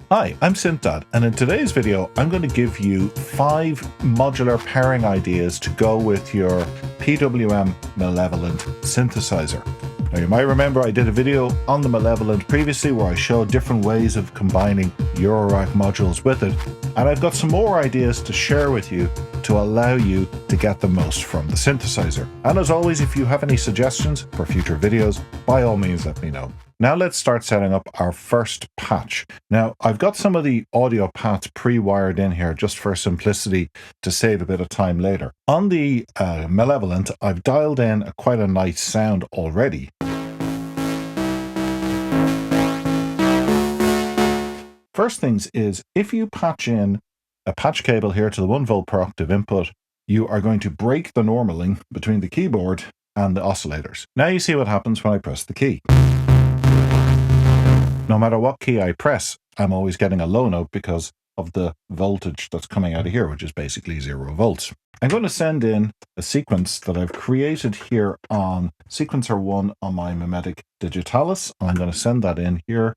Hi, I'm SynthDad, and in today's video I'm going to give you 5 modular pairing ideas to go with your PWM Malevolent synthesizer. Now you might remember I did a video on the Malevolent previously where I showed different ways of combining Eurorack modules with it, and I've got some more ideas to share with you to allow you to get the most from the synthesizer. And as always, if you have any suggestions for future videos, by all means let me know. Now let's start setting up our first patch. Now I've got some of the audio paths pre-wired in here just for simplicity to save a bit of time later. On the Malevolent, I've dialed in quite a nice sound already. First things is, if you patch in a patch cable here to the 1 volt per octave input, you are going to break the normaling between the keyboard and the oscillators. Now you see what happens when I press the key. No matter what key I press, I'm always getting a low note because of the voltage that's coming out of here, which is basically 0 volts. I'm going to send in a sequence that I've created here on sequencer 1 on my Mimetic Digitalis, and I'm going to send that in here.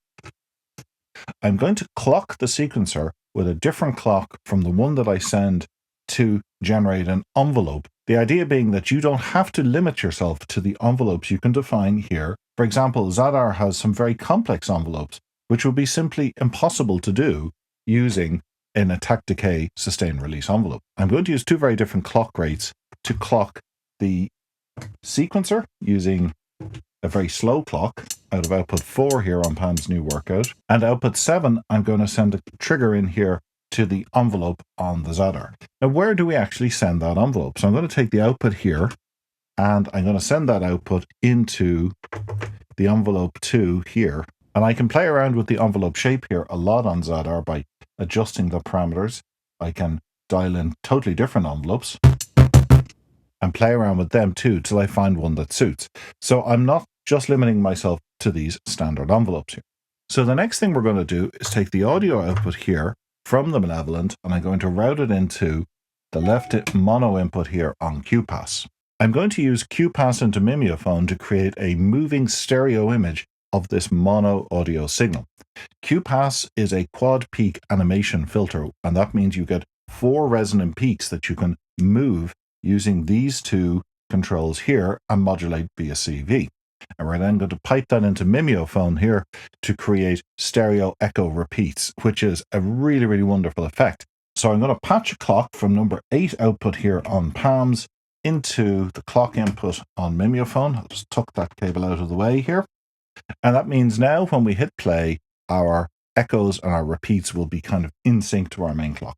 I'm going to clock the sequencer with a different clock from the one that I send to generate an envelope. The idea being that you don't have to limit yourself to the envelopes you can define here. For example, Zadar has some very complex envelopes, which would be simply impossible to do using an attack decay sustained release envelope. I'm going to use 2 very different clock rates to clock the sequencer using a very slow clock out of output 4 here on Pams New Workout. And output 7, I'm going to send a trigger in here to the envelope on the Zadar. Now, where do we actually send that envelope? So I'm going to take the output here, and I'm going to send that output into the envelope 2 here. And I can play around with the envelope shape here a lot on Zadar by adjusting the parameters. I can dial in totally different envelopes and play around with them too till I find one that suits. So I'm not just limiting myself to these standard envelopes here. So the next thing we're going to do is take the audio output here from the Malevolent, and I'm going to route it into the left mono input here on QPass. I'm going to use QPass into Mimeophone to create a moving stereo image of this mono audio signal. QPass is a quad peak animation filter, and that means you get 4 resonant peaks that you can move using these 2 controls here and modulate via CV. And we're then going to pipe that into Mimeophone here to create stereo echo repeats, which is a really, really wonderful effect. So I'm going to patch a clock from number 8 output here on Pams into the clock input on Mimeophone. I'll just tuck that cable out of the way here. And that means now when we hit play, our echoes and our repeats will be kind of in sync to our main clock.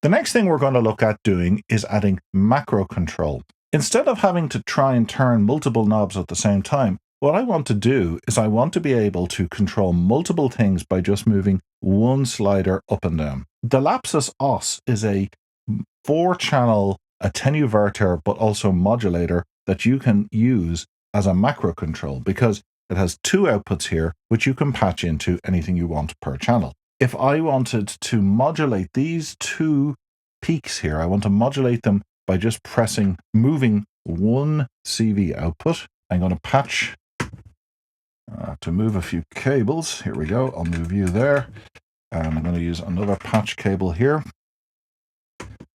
The next thing we're going to look at doing is adding macro control. Instead of having to try and turn multiple knobs at the same time, what I want to do is I want to be able to control multiple things by just moving one slider up and down. The Lapsus Os is a 4-channel attenuverter but also modulator that you can use as a macro control because it has 2 outputs here which you can patch into anything you want per channel. If I wanted to modulate these 2 peaks here, I want to modulate them by just moving one CV output. I'm going to patch to move a few cables. Here we go. I'll move you there. And I'm going to use another patch cable here.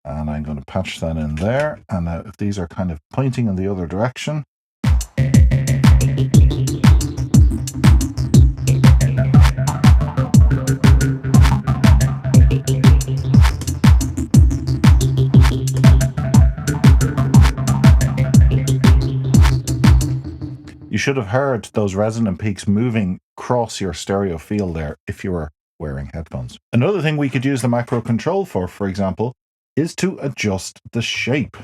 And I'm going to patch that in there. And now if these are kind of pointing in the other direction, you should have heard those resonant peaks moving across your stereo field there if you were wearing headphones. Another thing we could use the macro control for example, is to adjust the shape.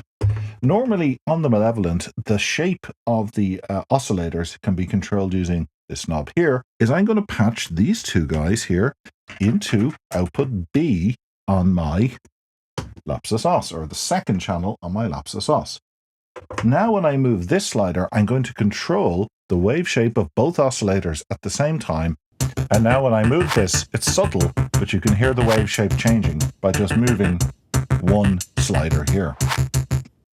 Normally on the Malevolent, the shape of the oscillators can be controlled using this knob here. I'm going to patch these 2 guys here into output B on my Lapsus Os, or the 2nd channel on my Lapsus Os. Now when I move this slider, I'm going to control the wave shape of both oscillators at the same time And now when I move this, it's subtle, but you can hear the wave shape changing by just moving one slider here.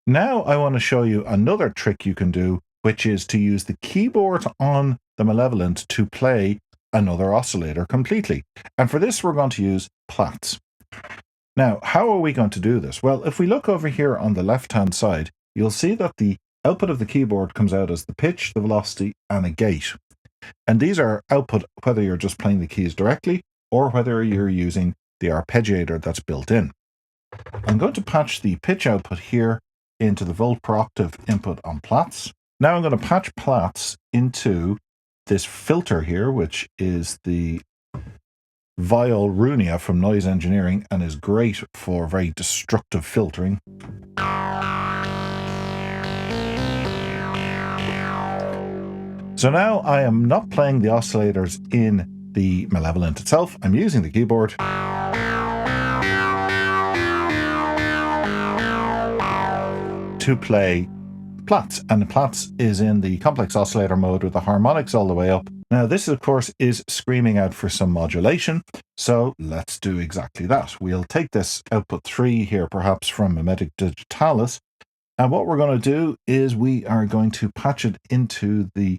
Now I want to show you another trick you can do, which is to use the keyboard on the Malevolent to play another oscillator completely. And for this, we're going to use Plaits. Now, how are we going to do this? Well, if we look over here on the left-hand side, you'll see that the output of the keyboard comes out as the pitch, the velocity, and a gate. And these are output whether you're just playing the keys directly or whether you're using the arpeggiator that's built in. I'm going to patch the pitch output here into the volt per octave input on Plaits. Now I'm going to patch Plaits into this filter here, which is the Viol Runia from Noise Engineering and is great for very destructive filtering. So now I am not playing the oscillators in the Malevolent itself. I'm using the keyboard to play Plaits, and the Plaits is in the complex oscillator mode with the harmonics all the way up. Now this, of course, is screaming out for some modulation, so let's do exactly that. We'll take this output 3 here, perhaps from Mimetic Digitalis, and what we're going to do is we are going to patch it into the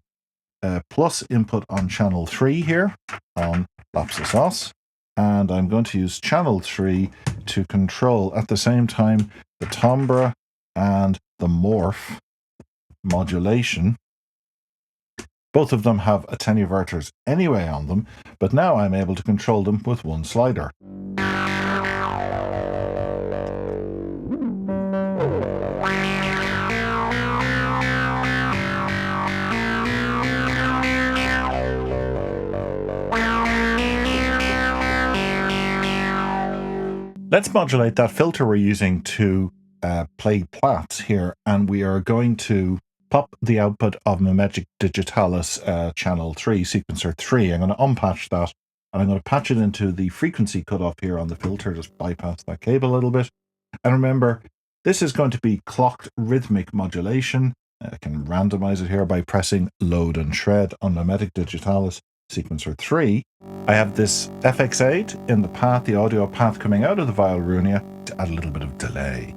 plus input on channel 3 here on Lapsus Os, and I'm going to use channel 3 to control at the same time the timbre and the morph modulation. Both of them have attenuverters anyway on them, but now I'm able to control them with one slider. Let's modulate that filter we're using to play Plaits here, and we are going to pop the output of Mimetic Digitalis channel 3, sequencer 3. I'm going to unpatch that, and I'm going to patch it into the frequency cutoff here on the filter, just bypass that cable a little bit. And remember, this is going to be clocked rhythmic modulation. I can randomize it here by pressing load and shred on Mimetic Digitalis sequencer 3. I have this FX8 in the path, the audio path coming out of the Viol Runia, to add a little bit of delay.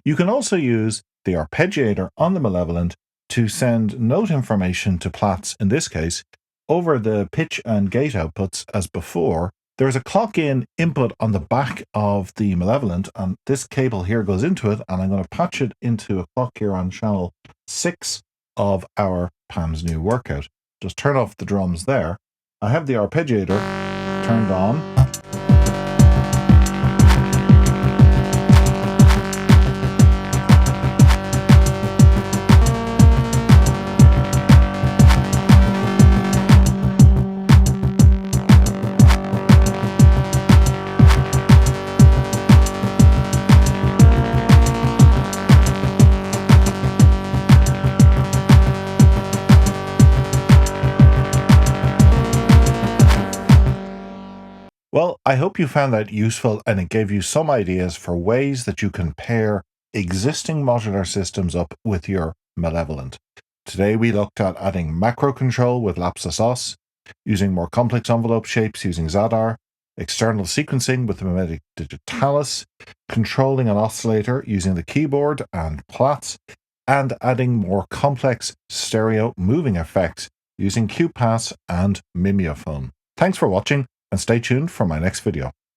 You can also use the arpeggiator on the Malevolent to send note information to Plaits, in this case, over the pitch and gate outputs as before. There's a clock-in input on the back of the Malevolent, and this cable here goes into it, and I'm going to patch it into a clock here on channel 6 of our Pams New Workout. Just turn off the drums there. I have the arpeggiator turned on. Well, I hope you found that useful and it gave you some ideas for ways that you can pair existing modular systems up with your Malevolent. Today we looked at adding macro control with Lapsus Os, using more complex envelope shapes using Zadar, external sequencing with the Mimetic Digitalis, controlling an oscillator using the keyboard and Plaits, and adding more complex stereo moving effects using QPass and Mimeophone. Thanks for watching, and stay tuned for my next video.